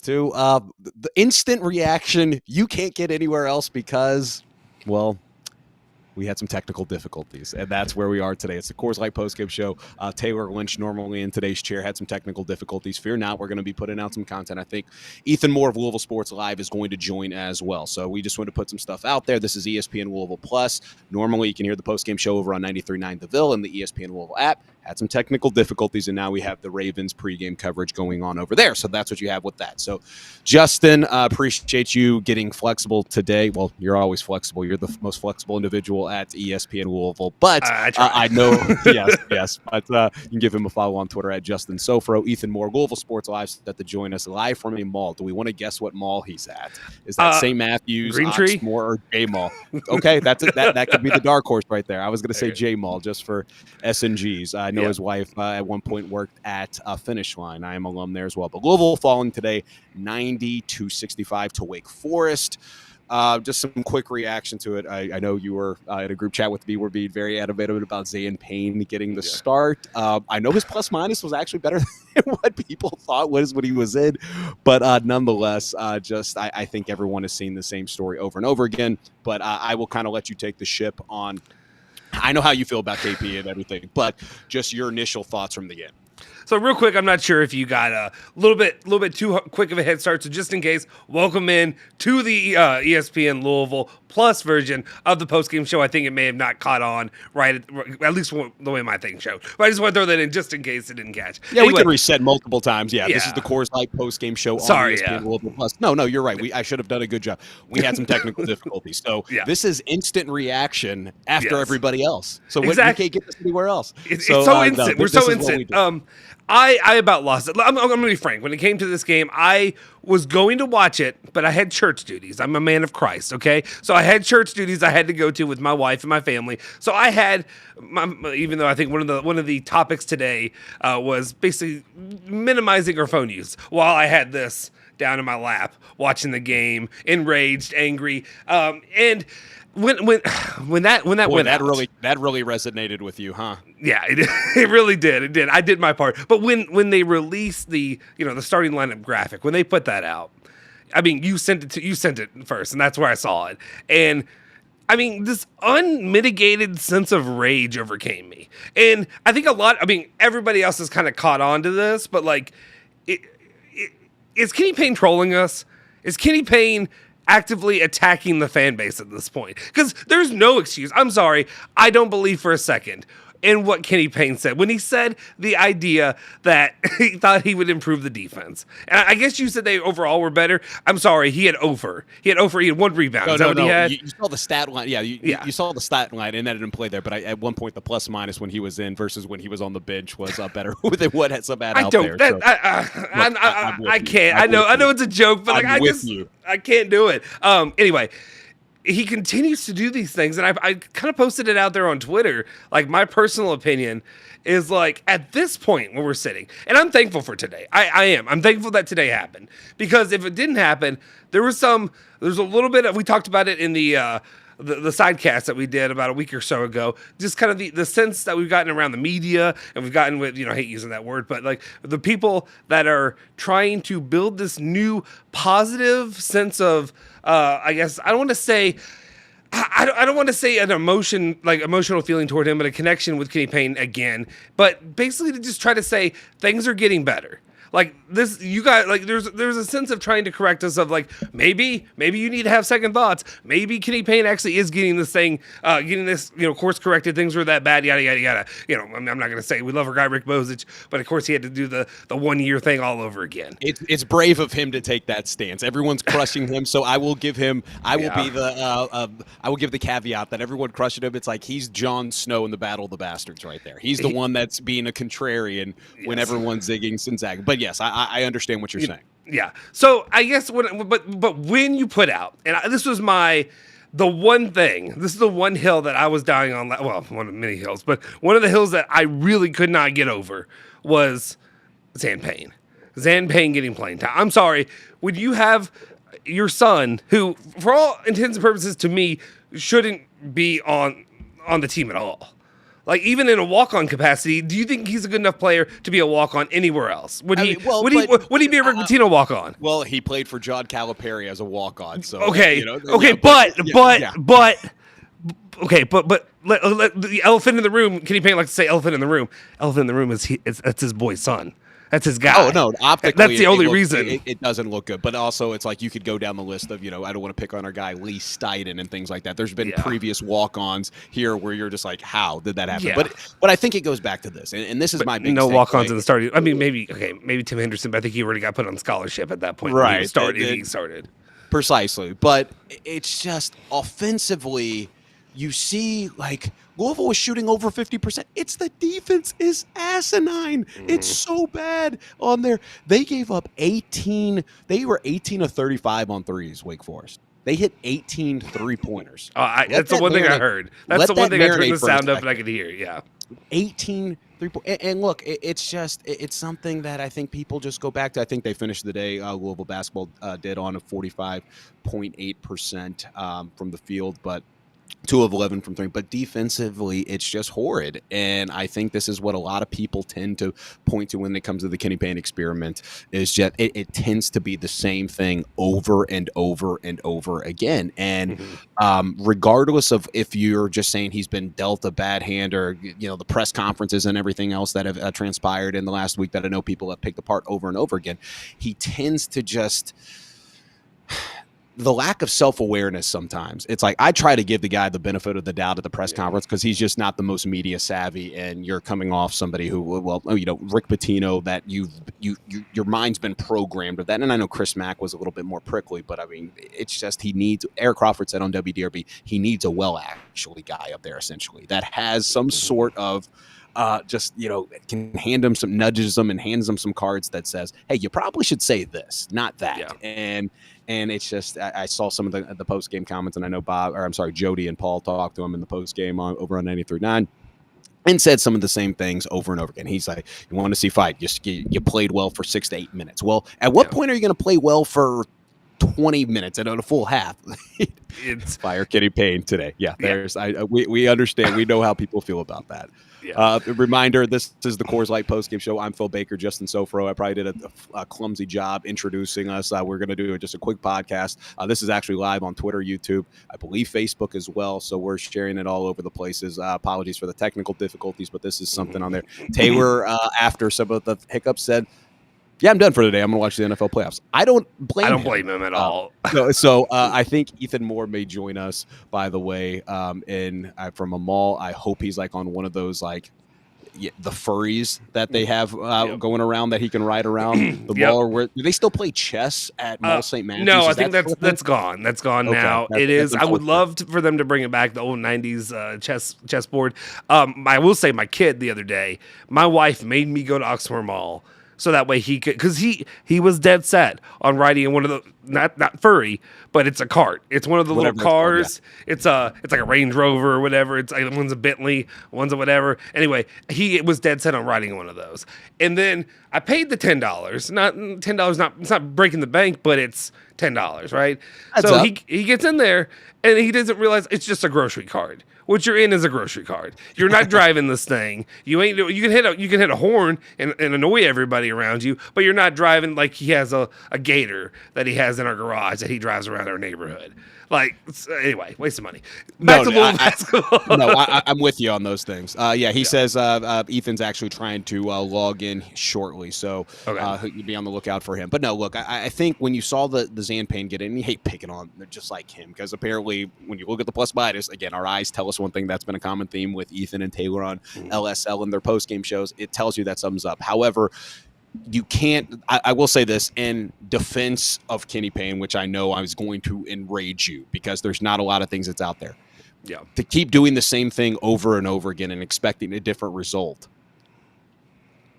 too. The instant reaction you can't get anywhere else because, well, we had some technical difficulties, and that's where we are today. It's the Coors Light postgame show. Taylor Lynch, normally in today's chair, had some technical difficulties. Fear not, we're going to be putting out some content. I think Ethan Moore of Louisville Sports Live is going to join as well. So we just want to put some stuff out there. This is ESPN Louisville Plus. Normally, you can hear the postgame show over on 93.9 The Ville and the ESPN Louisville app. Had some technical difficulties, and now we have the Ravens pregame coverage going on over there. So that's what you have with that. So, Justin, appreciate you getting flexible today. Well, you're always flexible. You're the most flexible individual at ESPN Louisville. But I know, yes. But you can give him a follow on Twitter at Justin Soforo. Ethan Moore, Louisville Sports Live, set to join us live from a mall. Do we want to guess what mall he's at? Is that St. Matthews, Greentree, Oxmoor, or J Mall? Okay, that's it. That could be the dark horse right there. I was going to say J Mall just for S&Gs. I know his wife at one point worked at Finish Line. I am alum there as well. But Louisville falling today 90-65 to Wake Forest. Just some quick reaction to it. I know you were in a group chat with me. We're being very animated about Zayn Payne getting the start. I know his plus minus was actually better than what people thought was when he was in. But nonetheless, I think everyone has seen the same story over and over again. But I will kind of let you take the ship on. I know how you feel about KP and everything, but just your initial thoughts from the game. So real quick, I'm not sure if you got a little bit too quick of a head start. So just in case, welcome in to the ESPN Louisville Plus version of the postgame show. I think it may have not caught on right, at least the way my thing showed. But I just want to throw that in just in case it didn't catch. Yeah, anyway, we can reset multiple times. Yeah, this is the Coors Light postgame show on ESPN Louisville Plus. No, you're right. I should have done a good job. We had some technical difficulties. So this is instant reaction after everybody else. So we can't get this anywhere else. It's so instant. We're so instant. I about lost it. I'm going to be frank. When it came to this game, I was going to watch it, but I had church duties. I'm a man of Christ, okay? So I had church duties I had to go to with my wife and my family. So I had, even though I think one of the topics today was basically minimizing our phone use while I had this down in my lap, watching the game, enraged, angry, and when that went out, that really resonated with you, huh? Yeah, it really did. It did. I did my part. But when they released the starting lineup graphic, when they put that out, I mean, you sent it first, and that's where I saw it. And I mean, this unmitigated sense of rage overcame me. And I think everybody else has kind of caught on to this, but like, is Kenny Payne trolling us? Is Kenny Payne actively attacking the fan base at this point? Because there's no excuse. I'm sorry. I don't believe for a second in what Kenny Payne said when he said the idea that he thought he would improve the defense. And I guess you said they overall were better. I'm sorry. He had over. He had one rebound. No. You saw the stat line. Yeah, you saw the stat line, and that didn't play there. But at one point, the plus minus when he was in versus when he was on the bench was better than what some had out there. I can't. I know it's a joke, but I can't do it. Anyway. He continues to do these things, and I kind of posted it out there on Twitter. Like, my personal opinion is, like, at this point where we're sitting, and I'm thankful for today. I am. I'm thankful that today happened, because if it didn't happen, there's a little bit of, we talked about it in the sidecast that we did about a week or so ago, just kind of the sense that we've gotten around the media, and we've gotten with, I hate using that word, but like the people that are trying to build this new positive sense of, I guess, I don't want to say an emotional feeling toward him, but a connection with Kenny Payne again, but basically to just try to say things are getting better. Like this, you guys, like there's a sense of trying to correct us of like, maybe you need to have second thoughts. Maybe Kenny Payne actually is getting this thing, course corrected. Things were that bad, yada, yada, yada. I'm not going to say we love our guy, Rick Bozich, but of course he had to do the 1 year thing all over again. It's brave of him to take that stance. Everyone's crushing him. So I will give him, I will give the caveat that everyone crushing him. It's like he's Jon Snow in the Battle of the Bastards right there. He's the one that's being a contrarian when everyone's zigging and zagging. But yes, I understand what you're saying. Yeah. So I guess when you put out, and this was the one thing, this is the one hill that I was dying on, well, one of many hills, but one of the hills that I really could not get over was Zayn Payne. Zayn Payne getting playing time. I'm sorry. Would you have your son, who, for all intents and purposes to me, shouldn't be on the team at all? Like, even in a walk-on capacity, do you think he's a good enough player to be a walk-on anywhere else? Would he be a Rick Pitino walk-on? Well, he played for John Calipari as a walk-on, so okay, but the elephant in the room. Kenny Payne likes to say elephant in the room. Elephant in the room that's his boy's son. That's his guy. Oh, no, optically. That's the only reason. It doesn't look good. But also, it's like you could go down the list of, I don't want to pick on our guy, Lee Steiden and things like that. There's been previous walk-ons here where you're just like, how did that happen? Yeah. But I think it goes back to this. And this is my big no walk-ons in the starting. I mean, maybe Tim Henderson, but I think he already got put on scholarship at that point. Right. He started. Precisely. But it's just offensively, you see, like, Louisville was shooting over 50%. It's the defense is asinine. It's so bad on there. They gave up 18. They were 18 of 35 on threes, Wake Forest. They hit 18 3-pointers. That's the one thing I heard. That's the one thing I turned the sound up and I could hear. Yeah. 18 3-point. And look, it's something that I think people just go back to. I think they finished the day, Louisville basketball did, on a 45.8% from the field, but 2 of 11 from 3, but defensively, it's just horrid. And I think this is what a lot of people tend to point to when it comes to the Kenny Payne experiment, is just it tends to be the same thing over and over and over again. And regardless of if you're just saying he's been dealt a bad hand, or the press conferences and everything else that have transpired in the last week that I know people have picked apart over and over again, he tends to just... the lack of self-awareness sometimes. It's like I try to give the guy the benefit of the doubt at the press conference because he's just not the most media savvy, and you're coming off somebody who, Rick Pitino, that your mind's been programmed with that. And I know Chris Mack was a little bit more prickly, but I mean, it's just Eric Crawford said on WDRB, he needs a actually guy up there essentially that has some sort of can hand him some nudges him and hands him some cards that says, hey, you probably should say this, not that. Yeah. And it's just, I saw some of the post-game comments, and I know Jody and Paul talked to him in the post-game over on 93.9 and said some of the same things over and over again. He's like, you want to see fight, you played well for 6 to 8 minutes. Well, at what point are you going to play well for 20 minutes and on a full half? It's fire Kenny Payne today. Yeah, we understand. We know how people feel about that. Yeah. Reminder, this is the Coors Light postgame show. I'm Phil Baker, Justin Soforo. I probably did a clumsy job introducing us. We're going to do just a quick podcast. This is actually live on Twitter, YouTube, I believe Facebook as well. So we're sharing it all over the places. Apologies for the technical difficulties, but this is something on there. Taylor, after some of the hiccups, said, yeah, I'm done for today. I'm going to watch the NFL playoffs. I don't blame him at all. So I think Ethan Moore may join us, by the way, from a mall. I hope he's like on one of those, like, the furries that they have going around that he can ride around the mall. Where do they still play chess at Mall St. Matthews? No, I think that's gone. That's gone now. It is. I would love for them to bring it back, the old 90s chessboard. I will say, my kid the other day, my wife made me go to Oxmoor Mall. So that way he could, because he was dead set on riding in one of the, not furry, but it's a cart. It's one of the little cars. It's like a Range Rover or whatever. It's like one's a Bentley, one's a whatever. Anyway, he was dead set on riding in one of those. And then I paid the $10. Not $10. It's not breaking the bank, but it's $10, right? So he gets in there and he doesn't realize it's just a grocery cart. What you're in is a grocery cart. You're not driving this thing. You can hit a horn and annoy everybody around you, but you're not driving like he has a Gator that he has in our garage that he drives around our neighborhood. Like, anyway, waste of money. Back to Louisville basketball. No, I'm with you on those things. He says Ethan's actually trying to log in shortly, so you be on the lookout for him. But no, look, I think when you saw the Zan Payne get in, and you hate picking on just like him, because apparently when you look at the plus minus, again, our eyes tell us one thing that's been a common theme with Ethan and Taylor on LSL and their post-game shows. It tells you that sums up. However, you can't, I will say this in defense of Kenny Payne, which I know I was going to enrage you because there's not a lot of things that's out there. Yeah. To keep doing the same thing over and over again and expecting a different result.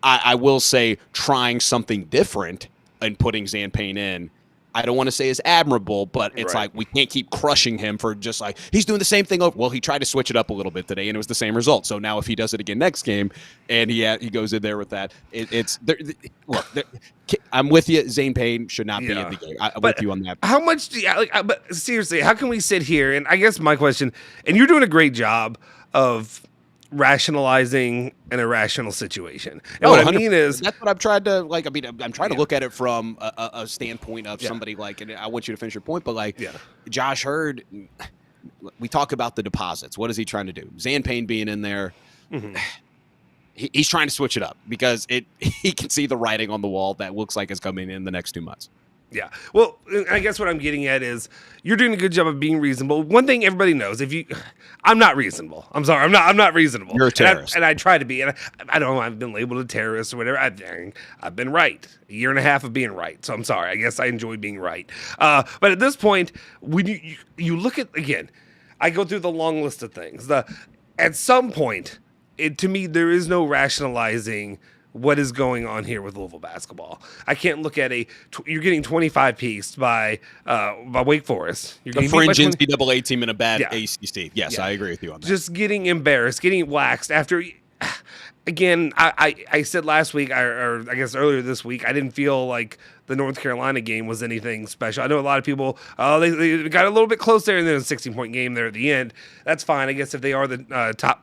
I will say trying something different and putting Zan Payne in, I don't want to say is admirable, but it's like we can't keep crushing him for just like he's doing the same thing over. Well, he tried to switch it up a little bit today, and it was the same result. So now if he does it again next game, and he goes in there with that, I'm with you. Zane Payne should not be in the game. I'm with you on that. How much do you but seriously? How can we sit here? And I guess my question, and you're doing a great job of rationalizing an irrational situation. And what I mean is that's what I've tried to like. I mean, I'm trying to look at it from a standpoint of somebody like, and I want you to finish your point, but like Josh Hurd, we talk about the deposits. What is he trying to do? Zan Payne being in there. Mm-hmm. He's trying to switch it up because he can see the writing on the wall that looks like it's coming in the next 2 months. Yeah. Well, I guess what I'm getting at is you're doing a good job of being reasonable. One thing everybody knows, I'm not reasonable. I'm sorry. I'm not reasonable. You're a terrorist. And I try to be. And I don't know. I've been labeled a terrorist or whatever. I've been right. A year and a half of being right. So I'm sorry. I guess I enjoy being right. But at this point, when you look at, again, I go through the long list of things. At some point, to me, there is no rationalizing what is going on here with Louisville basketball. I can't look at you're getting 25 pieced by Wake Forest. You're getting a fringe NCAA team in a bad ACC. Yes, I agree with you on that. Just getting embarrassed, getting waxed after. Again, I said last week, or I guess earlier this week, I didn't feel like the North Carolina game was anything special. I know a lot of people, they got a little bit close there, and then a 16-point game there at the end. That's fine. I guess if they are the top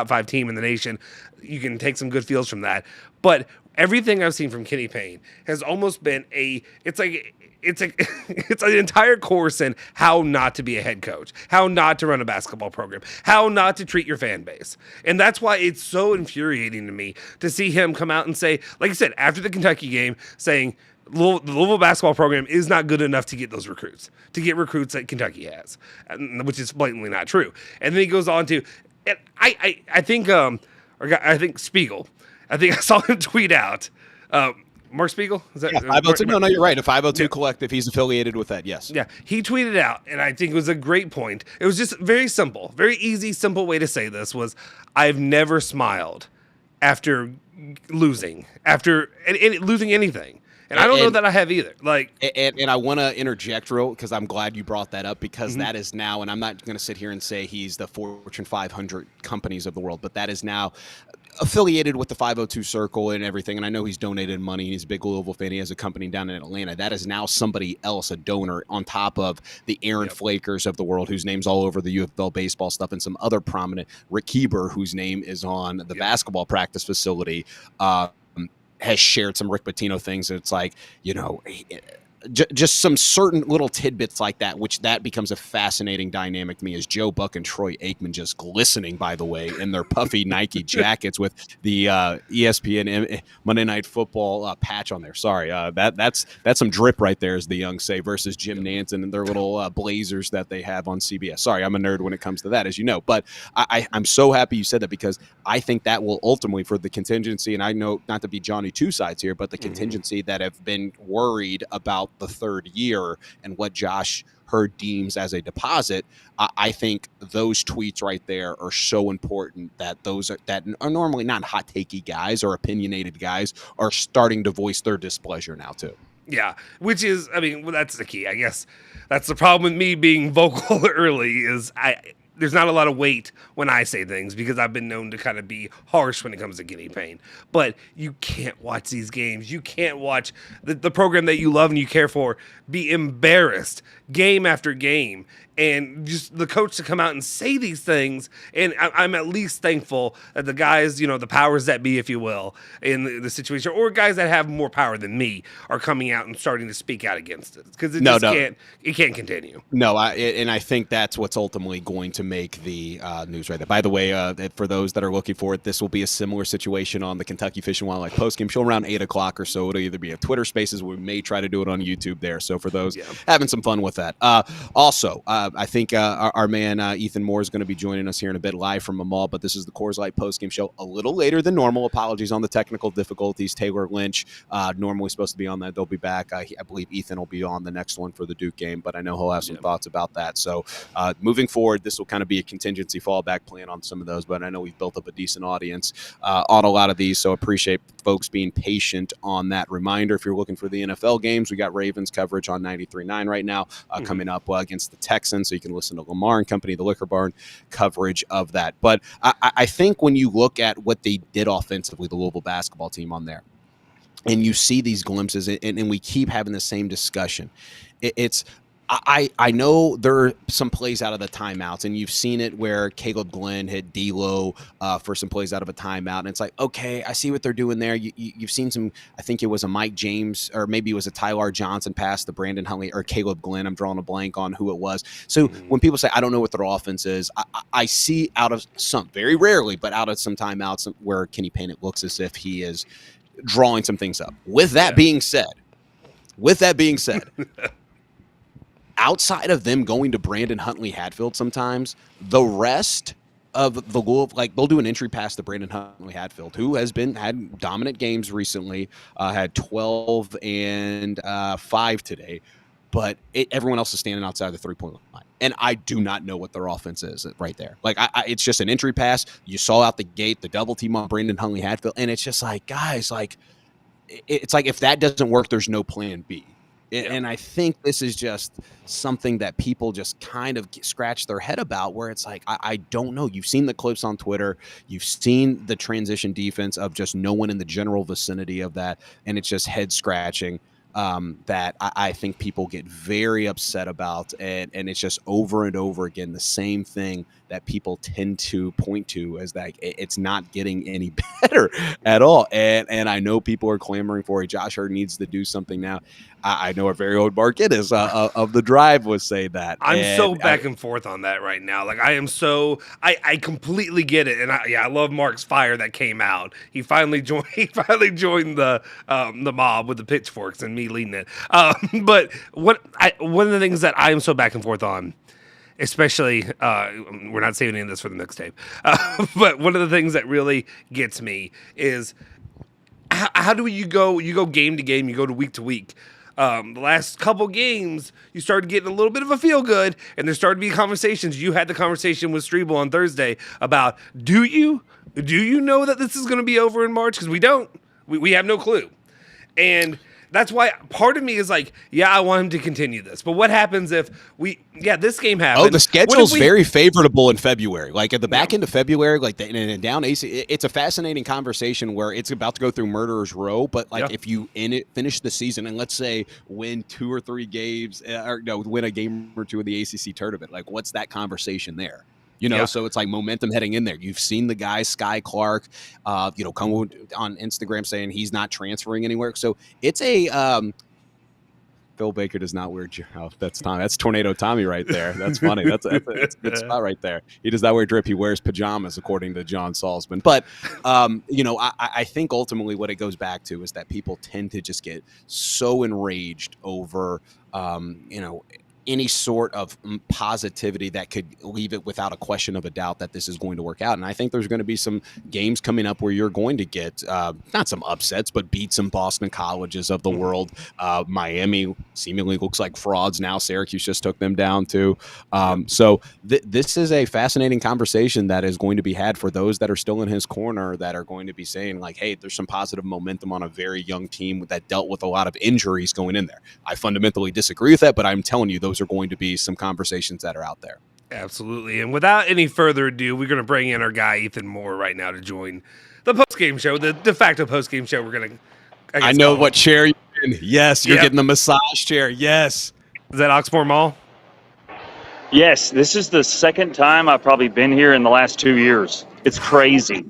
5 team in the nation, you can take some good feels from that. But everything I've seen from Kenny Payne has almost been it's an entire course in how not to be a head coach, how not to run a basketball program, how not to treat your fan base. And that's why it's so infuriating to me to see him come out and say, like I said, after the Kentucky game, saying the Louisville basketball program is not good enough to get those recruits, that Kentucky has, which is blatantly not true. And then he goes on to, and I think Spiegel, I think I saw him tweet out, Mark Spiegel? Is that 502? No, you're right. A 502 collective. He's affiliated with that. Yes. Yeah. He tweeted out, and I think it was a great point. It was just very simple, very easy, simple way to say this was, I've never smiled after losing anything. And I don't know that I have either. And I want to interject real because I'm glad you brought that up because that is now, and I'm not going to sit here and say he's the Fortune 500 companies of the world, but that is now affiliated with the 502 circle and everything. And I know he's donated money. He's a big Louisville fan. He has a company down in Atlanta. That is now somebody else, a donor on top of the Aaron Flakers of the world, whose name's all over the UFL baseball stuff, and some other prominent Rick Keeber, whose name is on the basketball practice facility. Has shared some Rick Pitino things. It's like, just some certain little tidbits like that, which that becomes a fascinating dynamic to me, is Joe Buck and Troy Aikman just glistening, by the way, in their puffy Nike jackets with the ESPN Monday Night Football patch on there. Sorry, that's some drip right there, as the young say, versus Jim Nantz and their little blazers that they have on CBS. Sorry, I'm a nerd when it comes to that, as you know. But I'm so happy you said that, because I think that will ultimately, for the contingency, and I know not to be Johnny Two Sides here, but the contingency that have been worried about the third year and what Josh Hurd deems as a deposit, I think those tweets right there are so important that that are normally not hot takey guys or opinionated guys are starting to voice their displeasure now too. Yeah, which is, that's the key. I guess that's the problem with me being vocal early is there's not a lot of weight when I say things because I've been known to kind of be harsh when it comes to Kenny Payne. But you can't watch these games. You can't watch the program that you love and you care for be embarrassed game after game. And just the coach to come out and say these things. And I'm at least thankful that the guys, the powers that be, if you will, in the situation, or guys that have more power than me, are coming out and starting to speak out against it. Because it can't continue. No, and I think that's what's ultimately going to make the news right there. By the way, for those that are looking for it, this will be a similar situation on the Kentucky Fish and Wildlife postgame show around 8 o'clock or so. It'll either be a Twitter Spaces, we may try to do it on YouTube there. So for those having some fun with that. Also, I think our man Ethan Moore is going to be joining us here in a bit live from a mall, but this is the Coors Light postgame show a little later than normal. Apologies on the technical difficulties. Taylor Lynch, normally supposed to be on that. They'll be back. I believe Ethan will be on the next one for the Duke game, but I know he'll have some thoughts about that. So moving forward, this will kind of be a contingency fallback plan on some of those, but I know we've built up a decent audience on a lot of these, so appreciate folks being patient on that. Reminder, if you're looking for the NFL games, we got Ravens coverage on 93.9 right now coming up against the Texans, so you can listen to Lamar and Company, the Liquor Barn coverage of that. But I think when you look at what they did offensively, the Louisville basketball team on there, and you see these glimpses, and we keep having the same discussion, it's I know there are some plays out of the timeouts, and you've seen it where Caleb Glenn hit D'Lo for some plays out of a timeout, and it's like, okay, I see what they're doing there. You've seen some, I think it was a Mike James, or maybe it was a Tyler Johnson pass to Brandon Huntley, or Caleb Glenn. I'm drawing a blank on who it was. So when people say, I don't know what their offense is, I see out of some, very rarely, but out of some timeouts where Kenny Payne, it looks as if he is drawing some things up. With that being said, outside of them going to Brandon Huntley Hatfield sometimes, the rest of the Louisville, like they'll do an entry pass to Brandon Huntley Hatfield, who has had dominant games recently, had 12 and 5 today, but everyone else is standing outside the three-point line. And I do not know what their offense is right there. Like, it's just an entry pass. You saw out the gate the double team on Brandon Huntley Hatfield, and it's just like, guys, like, it's like if that doesn't work, there's no plan B. And I think this is just something that people just kind of scratch their head about, where it's like, I don't know. You've seen the clips on Twitter. You've seen the transition defense of just no one in the general vicinity of that. And it's just head scratching that I think people get very upset about. And it's just over and over again, the same thing that people tend to point to as that it's not getting any better at all. And I know people are clamoring for it. Josh Hurd needs to do something now. I know our very own Mark Innes of the Drive was saying that. I'm so back and forth on that right now. Like, I am so I completely get it, and I love Mark's fire that came out. He finally joined. He finally joined the mob with the pitchforks and me leading it. But one of the things that I am so back and forth on, especially we're not saving any of this for the mixtape, but one of the things that really gets me is how do you go game to game, you go to week. The last couple games, you started getting a little bit of a feel good, and there started to be conversations. You had the conversation with Strebel on Thursday about, do you know that this is going to be over in March? Because we don't. We have no clue. And that's why part of me is like, yeah, I want him to continue this. But what happens if this game happens? Oh, the schedule's very favorable in February. Like at the back end of February, like and down AC, it's a fascinating conversation where it's about to go through Murderer's Row. But like if you finish the season and let's say win 2 or 3 games, win a game or 2 of the ACC tournament, like what's that conversation there? So it's like momentum heading in there. You've seen the guy, Sky Clark, come on Instagram saying he's not transferring anywhere. So it's a Phil Baker does not wear. Oh, that's Tommy. That's Tornado Tommy right there. That's funny. That's a good spot right there. He does not wear drip. He wears pajamas, according to John Salzman. But I think ultimately what it goes back to is that people tend to just get so enraged over any sort of positivity that could leave it without a question of a doubt that this is going to work out. And I think there's going to be some games coming up where you're going to get not some upsets, but beat some Boston colleges of the world. Miami seemingly looks like frauds now. Syracuse just took them down too. So this is a fascinating conversation that is going to be had for those that are still in his corner, that are going to be saying like, hey, there's some positive momentum on a very young team that dealt with a lot of injuries going in there. I fundamentally disagree with that, but I'm telling you, those are going to be some conversations that are out there. Absolutely. And without any further ado, we're going to bring in our guy, Ethan Moore, right now to join the postgame show, the de facto postgame show. We're going to, I know what chair you're in. Yes, you're getting the massage chair. Yes. Is that Oxmoor Mall? Yes, this is the second time I've probably been here in the last 2 years. It's crazy.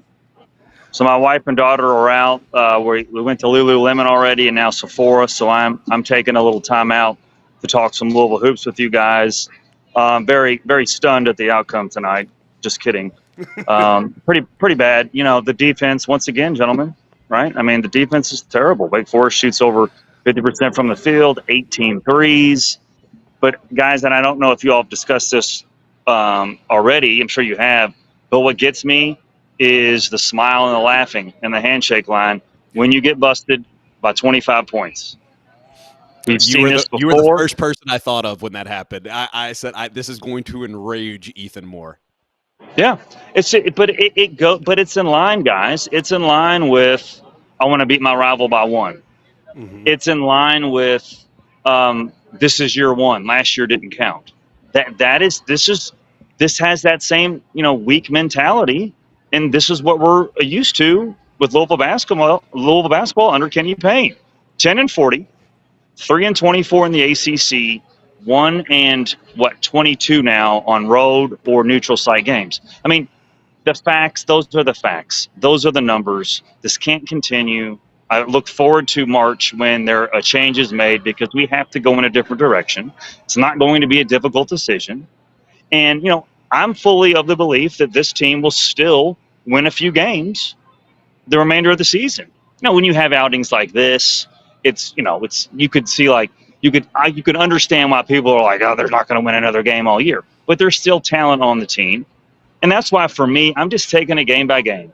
So my wife and daughter are out. We went to Lululemon already and now Sephora. So I'm taking a little time out to talk some Louisville hoops with you guys. Very, very stunned at the outcome tonight. Just kidding. Pretty bad. The defense, once again, gentlemen, right? I mean, the defense is terrible. Wake Forest shoots over 50% from the field, 18 threes. But, guys, and I don't know if you all have discussed this already. I'm sure you have. But what gets me is the smile and the laughing and the handshake line when you get busted by 25 points. You were the first person I thought of when that happened. I said, this is going to enrage Ethan Moore. Yeah, but it's in line, guys. It's in line with I want to beat my rival by 1. Mm-hmm. It's in line with this is year 1. Last year didn't count. This has that same weak mentality, and this is what we're used to with Louisville basketball under Kenny Payne. 10-40. 3-24 in the ACC, 1-22 now on road or neutral site games. I mean, the facts, those are the facts. Those are the numbers. This can't continue. I look forward to March when a change is made, because we have to go in a different direction. It's not going to be a difficult decision. And, I'm fully of the belief that this team will still win a few games the remainder of the season. When you have outings like this, you could see, like, you could understand why people are like, oh, they're not going to win another game all year. But there's still talent on the team. And that's why, for me, I'm just taking it game by game.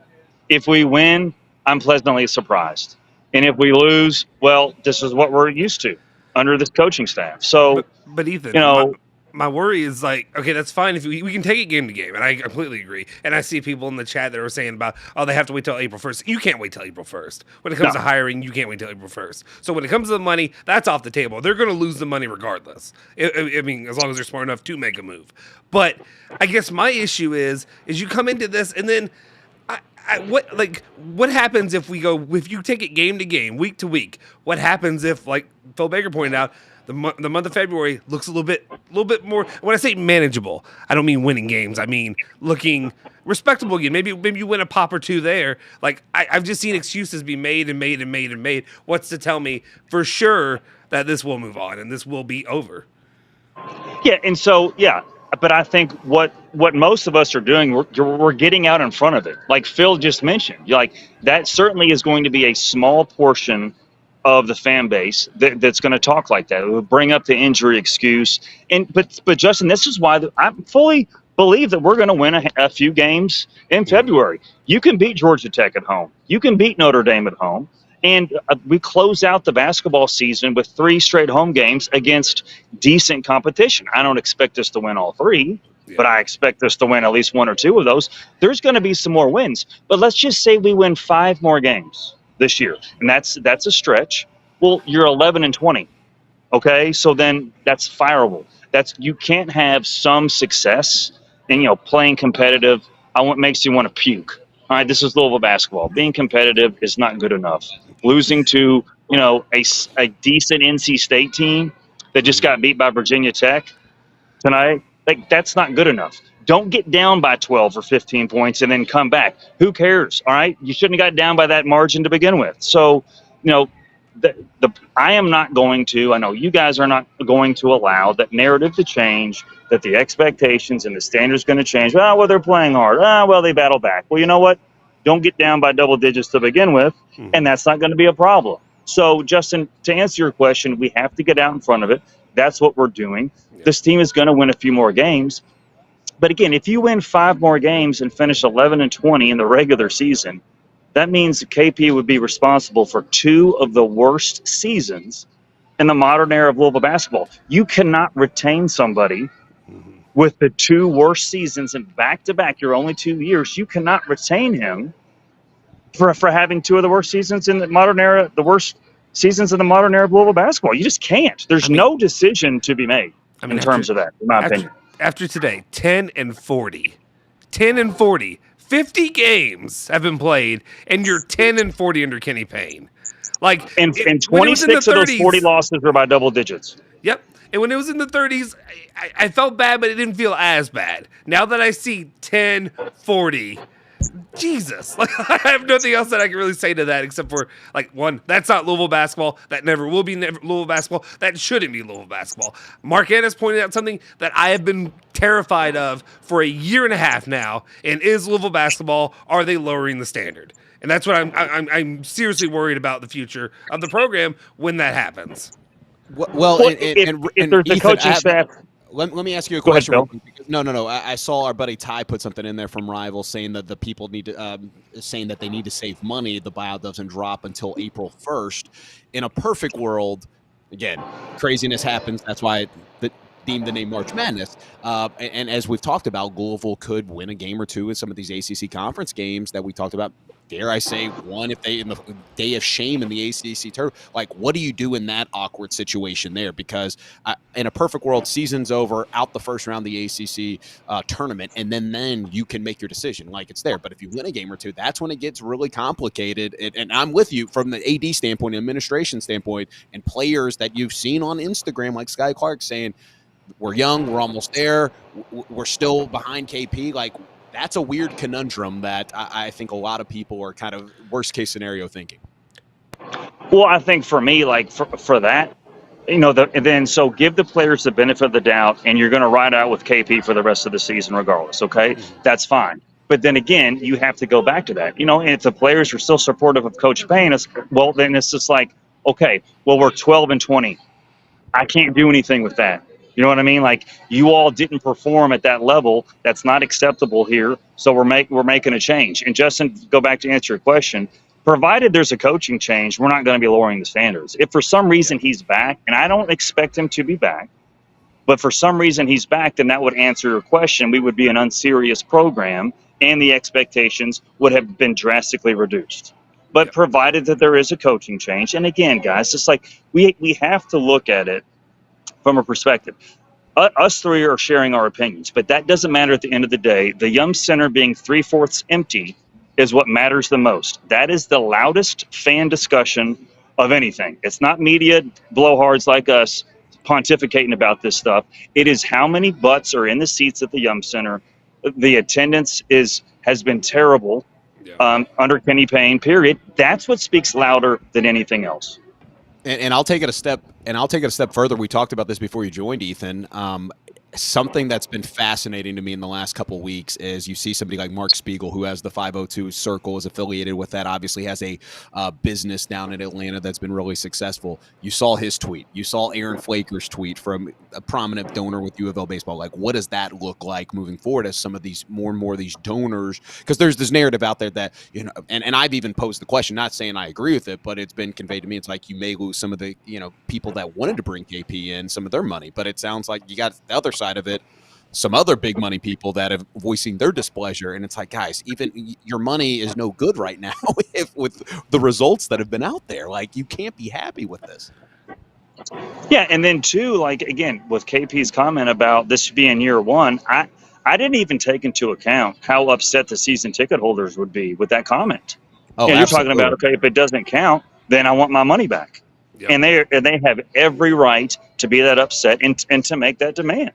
If we win, I'm pleasantly surprised. And if we lose, well, this is what we're used to under this coaching staff. So, but Ethan, my worry is like, okay, that's fine if we can take it game to game, and I completely agree. And I see people in the chat that are saying about, oh, they have to wait till April 1st. You can't wait till April 1st. When it comes to hiring, you can't wait till April 1st. So when it comes to the money, that's off the table. They're going to lose the money regardless. I mean, as long as they're smart enough to make a move. But I guess my issue is you come into this and then what happens if you take it game to game, week to week? What happens if, like Phil Baker pointed out, the month of February looks a little bit more. When I say manageable, I don't mean winning games. I mean looking respectable again. Maybe you win a pop or two there. Like I've just seen excuses be made. What's to tell me for sure that this will move on and this will be over? Yeah, and so but I think what most of us are doing, we're getting out in front of it. Like Phil just mentioned, that certainly is going to be a small portion of the fan base that's going to talk like that. It will bring up the injury excuse. But Justin, this is why I fully believe that we're going to win a few games in February. You can beat Georgia Tech at home. You can beat Notre Dame at home. And we close out the basketball season with 3 straight home games against decent competition. I don't expect us to win all 3, but I expect us to win at least 1 or 2 of those. There's going to be some more wins. But let's just say we win 5 more games this year, and that's a stretch. Well, you're 11-20. Okay, so then that's fireable. You can't have some success and playing competitive. Makes you want to puke. All right, this is Louisville basketball. Being competitive is not good enough. Losing to a decent NC State team that just got beat by Virginia Tech tonight, that's not good enough. Don't get down by 12 or 15 points and then come back. Who cares? All right, you shouldn't have got down by that margin to begin with. So, I am not going to. I know you guys are not going to allow that narrative to change. That the expectations and the standards going to change. Oh, well, they're playing hard. Oh, well, they battle back. Well, you know what? Don't get down by double digits to begin with, and that's not going to be a problem. So, Justin, to answer your question, we have to get out in front of it. That's what we're doing. This team is going to win a few more games. But again, if you win 5 more games and finish 11-20 in the regular season, that means KP would be responsible for 2 of the worst seasons in the modern era of Louisville basketball. You cannot retain somebody with the 2 worst seasons in back-to-back, your only 2 years. You cannot retain him for having 2 of the worst seasons in the modern era, the worst seasons in the modern era of Louisville basketball. You just can't. There's no decision to be made in terms of that, in my opinion. After today, 10-40. 10-40. 50 games have been played, and you're 10-40 under Kenny Payne. And 26 of those 40 losses were by double digits. Yep. And when it was in the 30s, I felt bad, but it didn't feel as bad. Now that I see 10-40, Jesus. I have nothing else that I can really say to that except for, one, that's not Louisville basketball. That never will be Louisville basketball. That shouldn't be Louisville basketball. Mark Ennis pointed out something that I have been terrified of for a year and a half now, and is Louisville basketball, are they lowering the standard? And that's what I'm seriously worried about the future of the program when that happens. Well, if there's a coaching staff. Let me ask you a question. Go ahead, No. I saw our buddy Ty put something in there from Rival saying that the people need to saying that they need to save money. The buyout doesn't drop until April 1st. In a perfect world, again, craziness happens. That's why deemed the name March Madness. And as we've talked about, Louisville could win a game or 2 in some of these ACC conference games that we talked about. dare I say, one if they in the day of shame in the ACC tournament. Like, what do you do in that awkward situation there? Because in a perfect world, season's over, out the first round of the ACC tournament, and then you can make your decision. Like, it's there. But if you win a game or two, that's when it gets really complicated. And I'm with you from the AD standpoint, administration standpoint, and players that you've seen on Instagram, like Sky Clark saying, we're young, we're almost there, we're still behind KP. Like, that's a weird conundrum that I think a lot of people are kind of worst case scenario thinking. Well, I think for me, like for that, and then so give the players the benefit of the doubt, and you're going to ride out with KP for the rest of the season regardless, okay? That's fine. But then again, you have to go back to that. And if the players are still supportive of Coach Payne, then it's just like, okay, well, we're 12-20. I can't do anything with that. You know what I mean? Like, you all didn't perform at that level. That's not acceptable here. So we're making a change. And Justin, go back to answer your question. Provided there's a coaching change, we're not going to be lowering the standards. If for some reason he's back, and I don't expect him to be back, but for some reason he's back, then that would answer your question. We would be an unserious program, and the expectations would have been drastically reduced. But provided that there is a coaching change, and again, guys, it's like we have to look at it from a perspective. Us three are sharing our opinions, but that doesn't matter at the end of the day. The Yum Center being 3/4 empty is what matters the most. That is the loudest fan discussion of anything. It's not media blowhards like us pontificating about this stuff. It is how many butts are in the seats at the Yum Center. The attendance has been terrible under Kenny Payne, period. That's what speaks louder than anything else. And I'll take it a step further. We talked about this before you joined, Ethan. Something that's been fascinating to me in the last couple of weeks is you see somebody like Mark Spiegel, who has the 502 Circle, is affiliated with that, obviously has a business down in Atlanta that's been really successful. You saw his tweet. You saw Aaron Flaker's tweet from a prominent donor with U of L baseball. Like, what does that look like moving forward as some of these more and more of these donors? Because there's this narrative out there that, and I've even posed the question, not saying I agree with it, but it's been conveyed to me. It's like you may lose some of the, people that wanted to bring KP in, some of their money, but it sounds like you got the other side of it, some other big money people that have voicing their displeasure. And it's like, guys, even your money is no good right now with the results that have been out there. Like, you can't be happy with this. Yeah, and then too, like, again, with KP's comment about this being year one, I didn't even take into account how upset the season ticket holders would be with that comment. Oh, you're talking about, okay, if it doesn't count, then I want my money back. Yep. And they have every right to be that upset and to make that demand.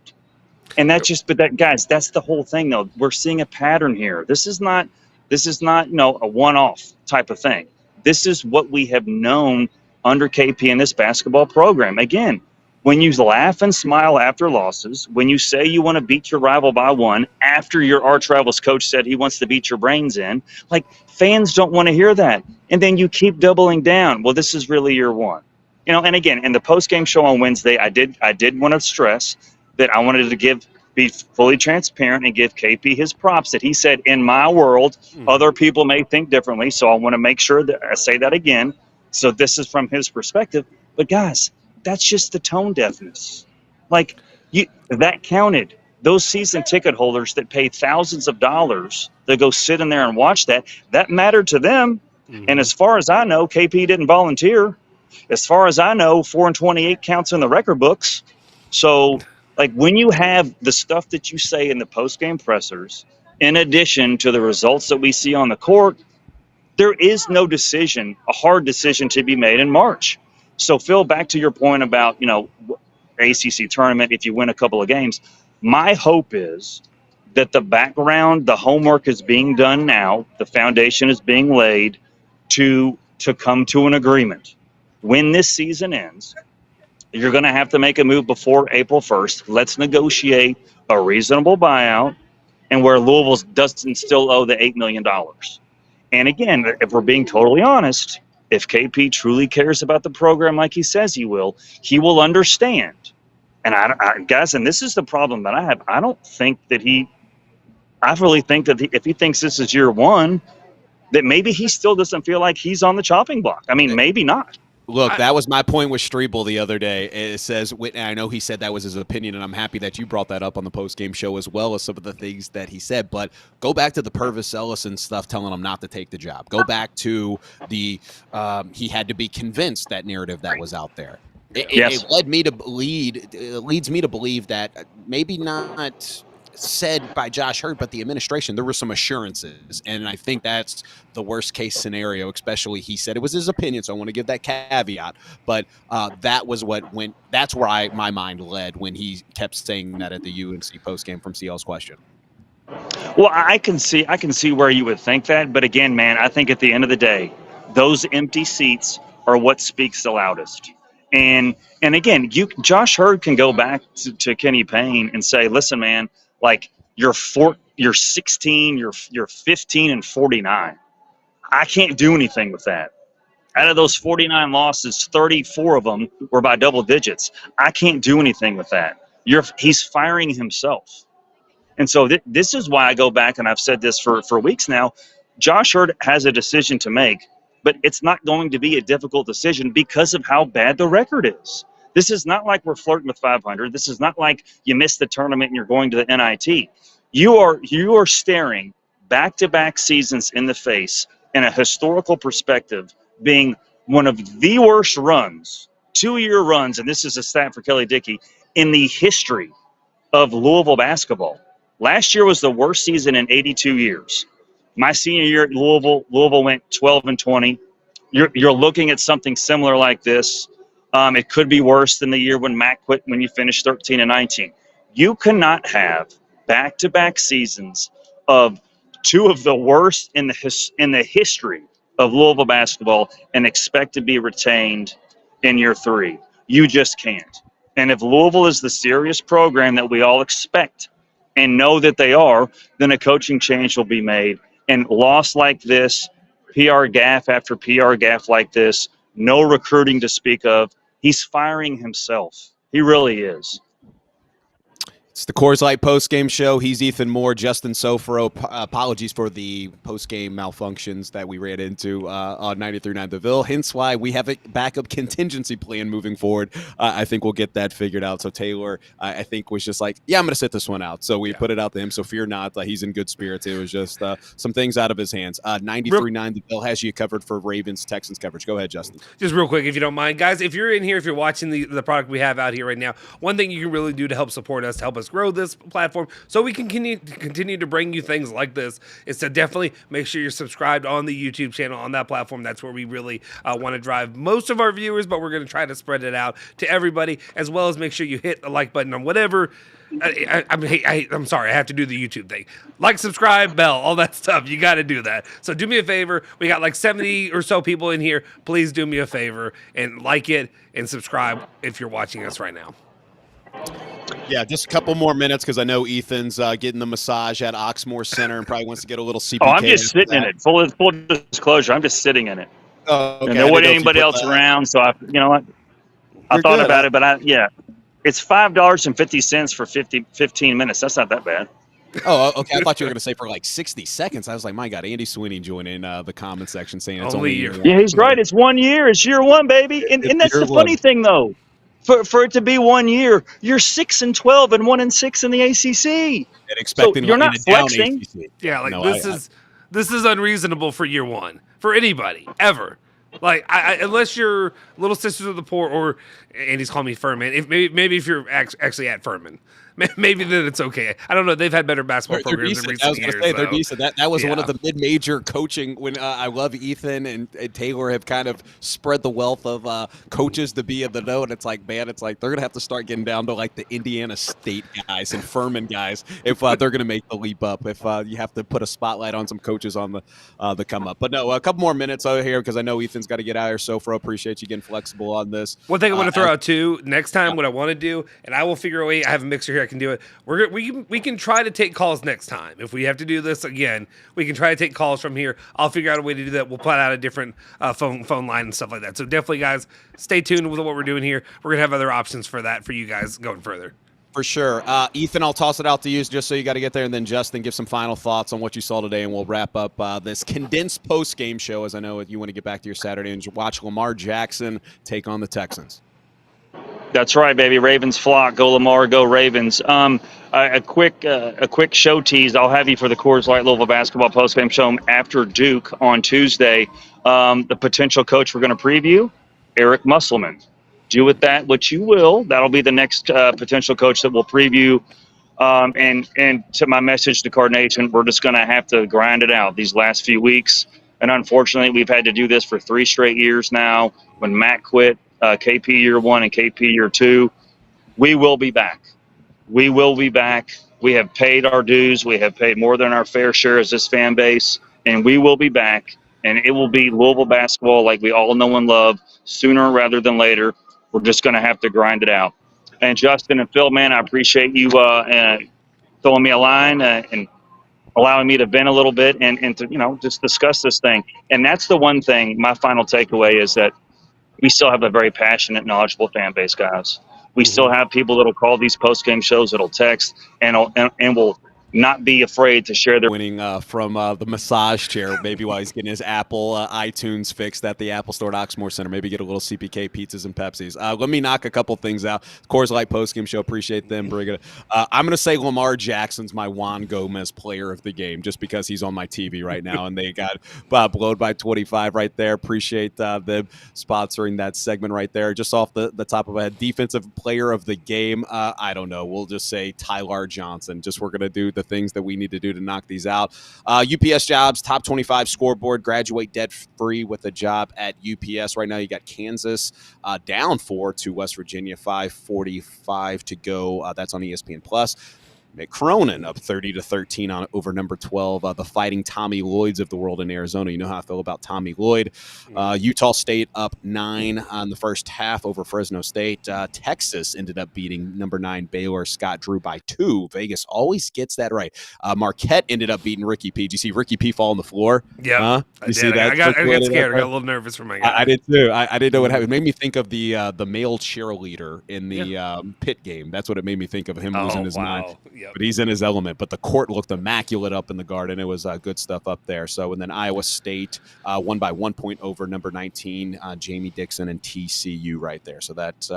And that's guys, that's the whole thing though. We're seeing a pattern here. This is not a one-off type of thing. This is what we have known under KP in this basketball program. Again, when you laugh and smile after losses, when you say you want to beat your rival by one after your arch rival's coach said he wants to beat your brains in, like, fans don't want to hear that. And then you keep doubling down. Well, this is really year one. And again, in the post-game show on Wednesday, I did want to stress that I wanted to be fully transparent and give KP his props that he said, in my world, other people may think differently. So I want to make sure that I say that again. So this is from his perspective. But guys, that's just the tone deafness. Like, that counted. Those season ticket holders that paid thousands of dollars to go sit in there and watch that mattered to them. And as far as I know, KP didn't volunteer. As far as I know, 4-28 counts in the record books. So, like, when you have the stuff that you say in the post-game pressers, in addition to the results that we see on the court, there is no decision, a hard decision to be made in March. So, Phil, back to your point about, ACC tournament, if you win a couple of games, my hope is that the background, the homework is being done now, the foundation is being laid to come to an agreement. When this season ends, you're going to have to make a move before April 1st. Let's negotiate a reasonable buyout and where Louisville doesn't still owe the $8 million. And again, if we're being totally honest, if KP truly cares about the program like he says he will understand. And guys, and this is the problem that I have. I really think that if he thinks this is year one, that maybe he still doesn't feel like he's on the chopping block. I mean, maybe not. Look, that was my point with Strebel the other day. It says, I know he said that was his opinion, and I'm happy that you brought that up on the post-game show as well as some of the things that he said. But go back to the Purvis Ellison stuff telling him not to take the job. Go back to the he had to be convinced, that narrative that was out there. It leads me to believe that maybe not said by Josh Hurd, but the administration, there were some assurances. And I think that's the worst case scenario, especially he said it was his opinion. So I want to give that caveat, but that was that's where my mind led when he kept saying that at the UNC post game from CL's question. Well, I can see where you would think that. But again, man, I think at the end of the day, those empty seats are what speaks the loudest. And again, Josh Hurd can go back to Kenny Payne and say, listen, man, like you're 16, you're 15 and 49. I can't do anything with that. Out of those 49 losses, 34 of them were by double digits. I can't do anything with that. He's firing himself. And so this is why I go back, and I've said this for weeks now. Josh Hurd has a decision to make, but it's not going to be a difficult decision because of how bad the record is. This is not like we're flirting with 500. This is not like you missed the tournament and you're going to the NIT. You are staring back-to-back seasons in the face in a historical perspective, being one of the worst runs, 2-year runs, and this is a stat for Kelly Dickey, in the history of Louisville basketball. Last year was the worst season in 82 years. My senior year at Louisville went 12-20. You're looking at something similar like this. It could be worse than the year when Matt quit, when you finished 13-19. You cannot have back-to-back seasons of two of the worst in the history of Louisville basketball and expect to be retained in year 3. You just can't. And if Louisville is the serious program that we all expect and know that they are, then a coaching change will be made. And loss like this, PR gaffe after PR gaffe like this, no recruiting to speak of, he's firing himself. He really is. It's the Coors Light post-game show. He's Ethan Moore, Justin Soforo. Apologies for the post-game malfunctions that we ran into on 93.9 The Ville. Hence why we have a backup contingency plan moving forward. I think we'll get that figured out. So Taylor, I think, was just like, yeah, I'm going to sit this one out. So we put it out to him. So fear not. He's in good spirits. It was just some things out of his hands. 93.9 The Ville has you covered for Ravens-Texans coverage. Go ahead, Justin. Just real quick, if you don't mind. Guys, if you're in here, if you're watching the product we have out here right now, one thing you can really do to help support us, to help us grow this platform so we can continue to bring you things like this, is to definitely make sure you're subscribed on the YouTube channel, on that platform. That's where we really want to drive most of our viewers, but we're going to try to spread it out to everybody, as well as make sure you hit the like button on whatever. I'm sorry, I have to do the YouTube thing. Like, subscribe, bell, all that stuff. You got to do that. So do me a favor. We got like 70 or so people in here. Please do me a favor and like it and subscribe if you're watching us right now. Yeah, just a couple more minutes because I know Ethan's getting the massage at Oxmoor Center and probably wants to get a little CPK. Oh, I'm just sitting in it. Full disclosure, I'm just sitting in it. Oh, okay. And there wasn't anybody else around, so I thought about it, but it's $5.50 for 15 minutes. That's not that bad. Oh, okay. I thought you were going to say for like 60 seconds. I was like, my God, Andy Sweeney joining the comment section saying it's only a year. Yeah, he's right. It's 1 year. It's year 1, baby. And that's the funny thing, though. For it to be 1 year, you're 6-12 and 1-6 in the ACC. And expecting so you're not flexing. Yeah, like no, this is unreasonable for year 1 for anybody ever. Like, unless you're Little Sisters of the Poor, or Andy's calling me Furman. If maybe if you're actually at Furman, maybe then it's okay. I don't know. They've had better basketball programs in recent years. They're decent. That was one of the mid-major coaching. When I love Ethan and Taylor have kind of spread the wealth of coaches to be in the know, and it's like, man, it's like they're gonna have to start getting down to like the Indiana State guys and Furman guys if they're gonna make the leap up. If you have to put a spotlight on some coaches on the come up. But no, a couple more minutes over here because I know Ethan's got to get out here. So far, appreciate you getting flexible on this. One thing I want to throw out too. Next time, what I want to do, and I will figure a way. I have a mixer here. I can do it. We can try to take calls next time. If we have to do this again, we can try to take calls from here. I'll figure out a way to do that. We'll put out a different phone line and stuff like that. So definitely, guys, stay tuned with what we're doing here. We're gonna have other options for that for you guys going further. For sure. Ethan, I'll toss it out to you just so you got to get there. And then Justin, give some final thoughts on what you saw today. And we'll wrap up this condensed post-game show, as I know you want to get back to your Saturday and watch Lamar Jackson take on the Texans. That's right, baby. Ravens flock. Go Lamar, go Ravens. A quick show tease. I'll have you for the Coors Light Louisville basketball postgame show after Duke on Tuesday. The potential coach we're going to preview, Eric Musselman. Do with that what you will. That'll be the next potential coach that we'll preview. And to my message to Card Nation, we're just going to have to grind it out these last few weeks. And unfortunately, we've had to do this for 3 straight years now. When Matt quit, KP year 1 and KP year 2, we will be back. We will be back. We have paid our dues. We have paid more than our fair share as this fan base, and we will be back. And it will be Louisville basketball like we all know and love sooner rather than later. We're just going to have to grind it out. And Justin and Phil, man, I appreciate you throwing me a line and allowing me to vent a little bit and to, just discuss this thing. And that's the one thing, my final takeaway is that we still have a very passionate, knowledgeable fan base, guys. We still have people that'll call these post-game shows, that'll text, and will not be afraid to share their winning from the massage chair, maybe while he's getting his Apple iTunes fixed at the Apple Store at Oxmoor Center. Maybe get a little CPK pizzas and Pepsis. Let me knock a couple things out. Coors Light postgame show. Appreciate them bringing it. I'm going to say Lamar Jackson's my Juan Gomez player of the game just because he's on my TV right now, and they got blowed by 25 right there. Appreciate them sponsoring that segment right there. Just off the top of my head, defensive player of the game. I don't know. We'll just say Tyler Johnson. Just we're going to do the things that we need to do to knock these out. UPS jobs, top 25 scoreboard, graduate debt-free with a job at UPS. Right now you got Kansas down 4 to West Virginia, 5:45 to go. That's on ESPN Plus. Mick Cronin up 30-13 over number 12, the Fighting Tommy Lloyds of the world in Arizona. You know how I feel about Tommy Lloyd. Utah State up 9 on the first half over Fresno State. Texas ended up beating number 9 Baylor. Scott Drew by 2. Vegas always gets that right. Marquette ended up beating Ricky P. Did you see Ricky P fall on the floor? Yeah, you see that? I got scared. I got a little nervous for my guy. I did too. I didn't know what happened. It made me think of the male cheerleader in the Pitt game. That's what it made me think of, him losing his mind. Yep. But he's in his element. But the court looked immaculate up in the Garden. It was good stuff up there. So, and then Iowa State won by 1 point over number 19, Jamie Dixon and TCU right there. So that's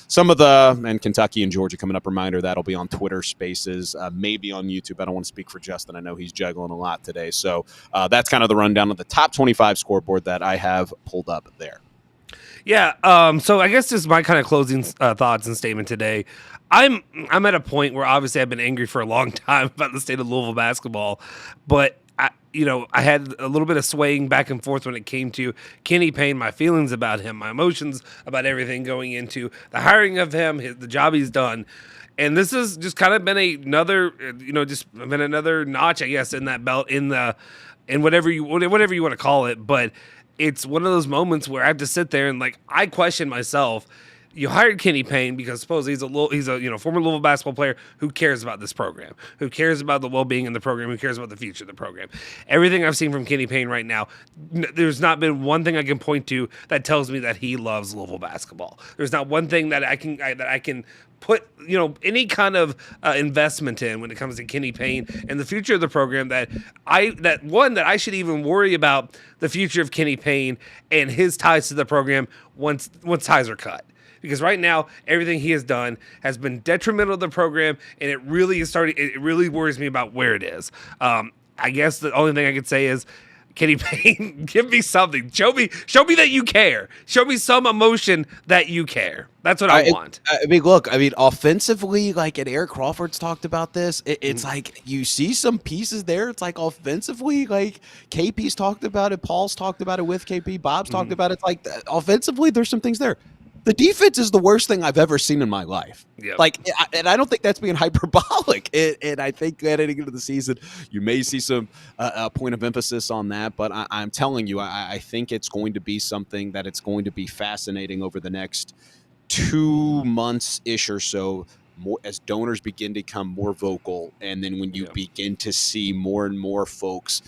some of and Kentucky and Georgia coming up. Reminder, that'll be on Twitter Spaces, maybe on YouTube. I don't want to speak for Justin. I know he's juggling a lot today. So that's kind of the rundown of the top 25 scoreboard that I have pulled up there. Yeah, so I guess just my kind of closing thoughts and statement today. I'm at a point where obviously I've been angry for a long time about the state of Louisville basketball, but I had a little bit of swaying back and forth when it came to Kenny Payne, my feelings about him, my emotions about everything going into the hiring of him, the job he's done. And this has just kind of been another notch, I guess, in that belt, in whatever you want to call it. But it's one of those moments where I have to sit there and I question myself. You hired Kenny Payne because suppose he's a former Louisville basketball player who cares about this program, who cares about the well-being in the program, who cares about the future of the program. Everything I've seen from Kenny Payne right now, there's not been one thing I can point to that tells me that he loves Louisville basketball. There's not one thing that I can put any kind of investment in when it comes to Kenny Payne and the future of the program that I should even worry about the future of Kenny Payne and his ties to the program once ties are cut. Because right now, everything he has done has been detrimental to the program, and it really worries me about where it is. I guess the only thing I could say is, Kenny Payne, give me something. Show me that you care. Show me some emotion that you care. That's what I want. Offensively, and Eric Crawford's talked about this, it's you see some pieces there. It's offensively, KP's talked about it. Paul's talked about it with KP. Bob's talked about it. Offensively, there's some things there. The defense is the worst thing I've ever seen in my life. Yep. And I don't think that's being hyperbolic. And I think heading into the season, you may see some point of emphasis on that. But I'm telling you, I think it's going to be something that it's going to be fascinating over the next 2 months-ish or so, more as donors begin to become more vocal. And then when you begin to see more and more folks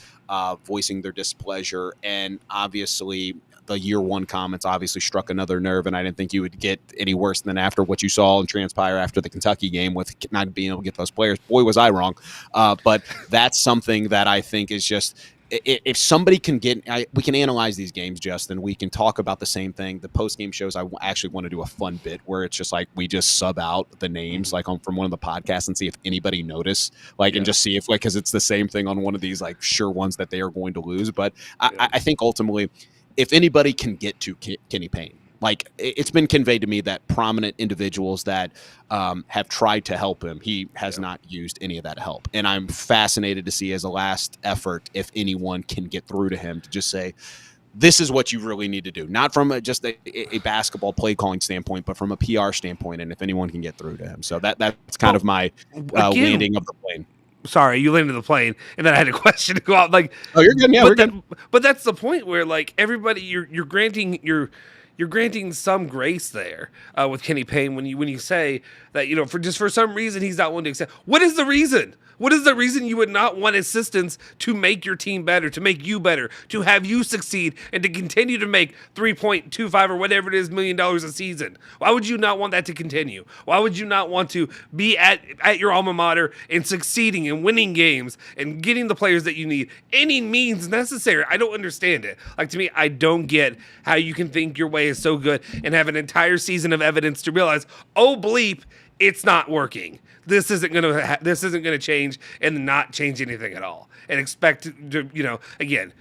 voicing their displeasure, and obviously the year one comments obviously struck another nerve, and I didn't think you would get any worse than after what you saw and transpire after the Kentucky game with not being able to get those players. Boy, was I wrong. But that's something that I think is just, if somebody can we can analyze these games, Justin. We can talk about the same thing. The post-game shows, I actually want to do a fun bit where it's just like we just sub out the names like from one of the podcasts and see if anybody noticed, and just see if because it's the same thing on one of these sure ones that they are going to lose. But I think ultimately, if anybody can get to Kenny Payne, it's been conveyed to me that prominent individuals that have tried to help him, he has not used any of that help. And I'm fascinated to see as a last effort if anyone can get through to him to just say, this is what you really need to do. Not from just a basketball play calling standpoint, but from a PR standpoint, and if anyone can get through to him. So that's kind of my landing of the plane. Sorry, you landed the plane, and then I had a question to go out. Oh, you're good. Yeah, we're good. But that's the point where everybody, you're granting some grace there with Kenny Payne when you say that for some reason he's not willing to accept. What is the reason? What is the reason you would not want assistance to make your team better, to make you better, to have you succeed, and to continue to make $3.25 or whatever it is $1 million a season? Why would you not want that to continue? Why would you not want to be at your alma mater and succeeding and winning games and getting the players that you need? Any means necessary. I don't understand it. To me, I don't get how you can think your way is so good and have an entire season of evidence to realize, oh bleep, it's not working. This isn't gonna change and not change anything at all. And expect to, again,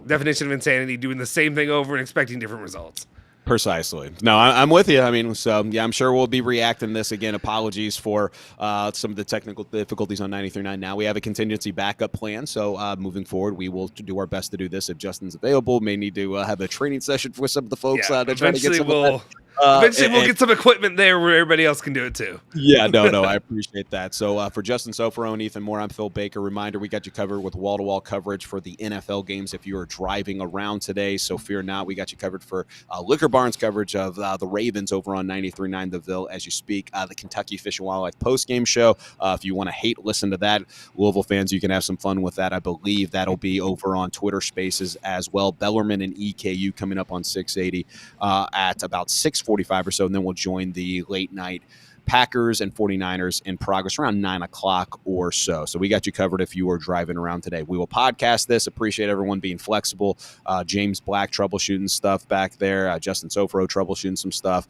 definition of insanity, doing the same thing over and expecting different results. Precisely. No, I'm with you. I mean, so yeah, I'm sure we'll be reacting to this again. Apologies for some of the technical difficulties on 93.9. Now we have a contingency backup plan. So moving forward, we will do our best to do this if Justin's available. May need to have a training session with some of the folks to try to get some of that. Eventually, we'll get some equipment there where everybody else can do it too. Yeah, no, I appreciate that. So for Justin Soforo and Ethan Moore, I'm Phil Baker. Reminder, we got you covered with wall-to-wall coverage for the NFL games if you are driving around today. So fear not, we got you covered for Liquor Barnes coverage of the Ravens over on 93.9 The Ville as you speak. The Kentucky Fish and Wildlife post-game show. If you want to listen to that, Louisville fans, you can have some fun with that. I believe that'll be over on Twitter Spaces as well. Bellarmine and EKU coming up on 680 at about 6:45 or so, and then we'll join the late night Packers and 49ers in progress around 9 o'clock or so. So we got you covered if you were driving around today. We will podcast this. Appreciate everyone being flexible. James Black troubleshooting stuff back there. Justin Soforo troubleshooting some stuff.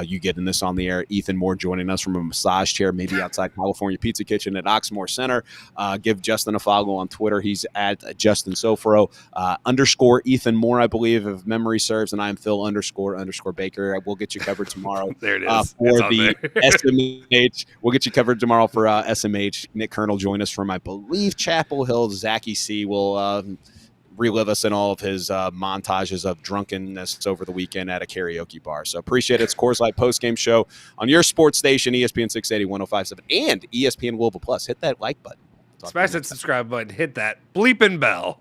You getting this on the air. Ethan Moore joining us from a massage chair, maybe outside California Pizza Kitchen at Oxmoor Center. Give Justin a follow on Twitter. He's at Justin Soforo _. Ethan Moore, I believe, if memory serves, and I'm Phil _ Baker. We'll get you covered tomorrow. There it is. For the SMH. We'll get you covered tomorrow for SMH. Nick Kernel join us from, I believe, Chapel Hill. Zachy C will relive us in all of his montages of drunkenness over the weekend at a karaoke bar. So appreciate it. It's Coors Light postgame show on your sports station, ESPN 680, 105.7, and ESPN Louisville Plus. Hit that like button. Smash that subscribe button. Hit that bleeping bell.